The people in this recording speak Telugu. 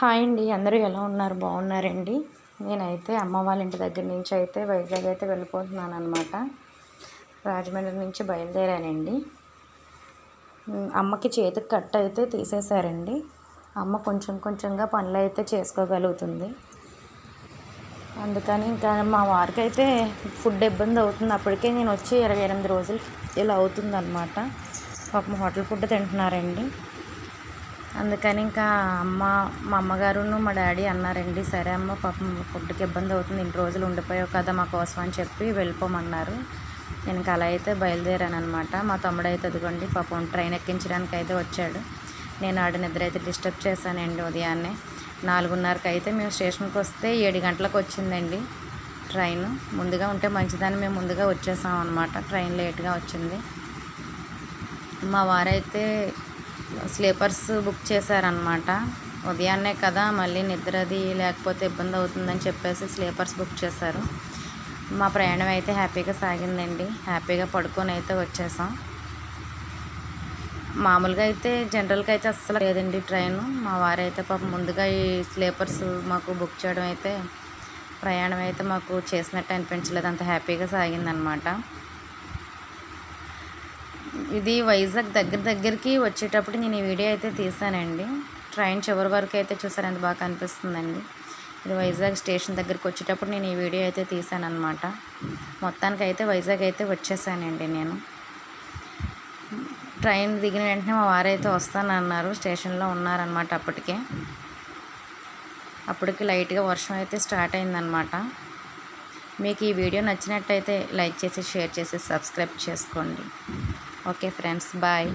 హాయ్ అండి, అందరూ ఎలా ఉన్నారు? బాగున్నారండి. నేనైతే అమ్మ వాళ్ళ ఇంటి దగ్గర నుంచి అయితే వైజాగ్ అయితే వెళ్ళిపోతున్నాను అనమాట. రాజమండ్రి నుంచి బయలుదేరానండి. అమ్మకి చేతికి కట్ట అయితే తీసేశారండి. అమ్మ కొంచెం కొంచెంగా పనులు అయితే చేసుకోగలుగుతుంది. అందుకని ఇంకా మా వారికి అయితే ఫుడ్ ఇబ్బంది అవుతుంది. అప్పటికే నేను వచ్చి 28 రోజులు ఇలా అవుతుందన్నమాట. పాపం హోటల్ ఫుడ్ తింటున్నారండి. అందుకని ఇంకా మా అమ్మగారును మా డాడీ అన్నారండి, సరే అమ్మ, పాపం ఫుడ్కి ఇబ్బంది అవుతుంది, ఇన్ని రోజులు ఉండిపోయావు కదా మా కోసం అని చెప్పి వెళ్ళిపోమన్నారు. నేను ఇంకా అలా అయితే బయలుదేరాను అనమాట. మా తమ్ముడు అయితే అదిగోండి పాపం ట్రైన్ ఎక్కించడానికి అయితే వచ్చాడు. నేను ఆడ నిద్ర అయితే డిస్టర్బ్ చేశానండి. ఉదయాన్నే 4:30కి అయితే మేము స్టేషన్కి వస్తే 7 గంటలకు వచ్చిందండి ట్రైన్. ముందుగా ఉంటే మంచిదని మేము ముందుగా వచ్చేసాం అనమాట. ట్రైన్ లేట్గా వచ్చింది. మా వారైతే స్లీపర్స్ బుక్ చేశారనమాట. ఉదయాన్నే కదా, మళ్ళీ నిద్రది లేకపోతే ఇబ్బంది అవుతుందని చెప్పేసి స్లీపర్స్ బుక్ చేశారు. మా ప్రయాణం అయితే హ్యాపీగా సాగిందండి. హ్యాపీగా పడుకొని అయితే వచ్చేసాం. మామూలుగా అయితే జనరల్గా అయితే అస్సలు లేదండి ట్రైను. మా వారైతే పాపం ముందుగా ఈ స్లీపర్స్ మాకు బుక్ చేయడం అయితే ప్రయాణం అయితే మాకు చేసినట్టు అనిపించలేదు. అంత హ్యాపీగా సాగిందనమాట. ఇది వైజాగ్ దగ్గరికి వచ్చేటప్పుడు నేను ఈ వీడియో అయితే తీసానండి. ట్రైన్ చివరి వరకు అయితే చూసాను, ఎంత బాగా కనిపిస్తుందండి. ఇది వైజాగ్ స్టేషన్ దగ్గరికి వచ్చేటప్పుడు నేను ఈ వీడియో అయితే తీసాను అనమాట. మొత్తానికి అయితే వైజాగ్ అయితే వచ్చేసానండి నేను. ట్రైన్ దిగిన వెంటనే మా వారైతే వస్తానన్నారు. స్టేషన్లో ఉన్నారనమాట. అప్పటికి లైట్గా వర్షం అయితే స్టార్ట్ అయిందనమాట. మీకు ఈ వీడియో నచ్చినట్టయితే లైక్ చేసి, షేర్ చేసి, సబ్స్క్రైబ్ చేసుకోండి. Okay friends, bye.